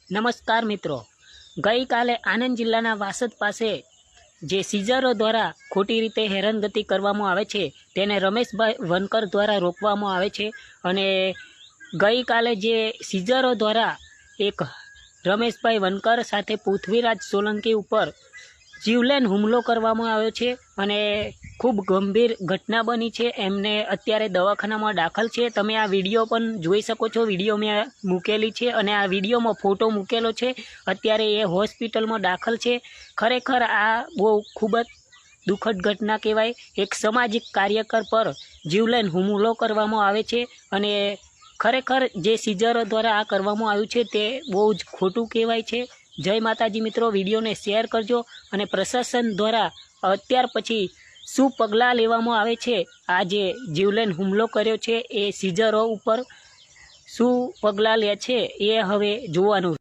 નમસ્કાર મિત્રો, ગઈકાલે આણંદ જિલ્લાના વાસદ પાસે જે સીઝરો દ્વારા ખોટી રીતે હેરાનગતિ કરવામાં આવે છે તેને રમેશભાઈ વનકર દ્વારા રોકવામાં આવે છે। અને ગઈકાલે જે સીઝરો દ્વારા એક રમેશભાઈ વનકર સાથે પૃથ્વીરાજ સોલંકી ઉપર જીવલેણ હુમલો કરવામાં આવ્યો છે અને ખૂબ ગંભીર ઘટના બની છે। એમને અત્યારે દવાખાનામાં દાખલ છે। તમે આ વિડીયો પણ જોઈ શકો છો, વિડીયો મેં મૂકેલી છે અને આ વિડીયોમાં ફોટો મૂકેલો છે। અત્યારે એ હોસ્પિટલમાં દાખલ છે। ખરેખર આ બહુ ખૂબ જ દુઃખદ ઘટના કહેવાય। એક સામાજિક કાર્યકર પર જીવલેણ હુમલો કરવામાં આવે છે અને ખરેખર જે સીઝરો દ્વારા આ કરવામાં આવ્યું છે તે બહુ જ ખોટું કહેવાય છે। જય માતાજી મિત્રો, વિડીયોને શેર કરજો અને પ્રશાસન દ્વારા અત્યાર પછી શું પગલાં લેવામાં આવે છે, આ જે જીવલેણ હુમલો કર્યો છે એ સીઝરો ઉપર શું પગલાં લે છે એ હવે જોવાનું।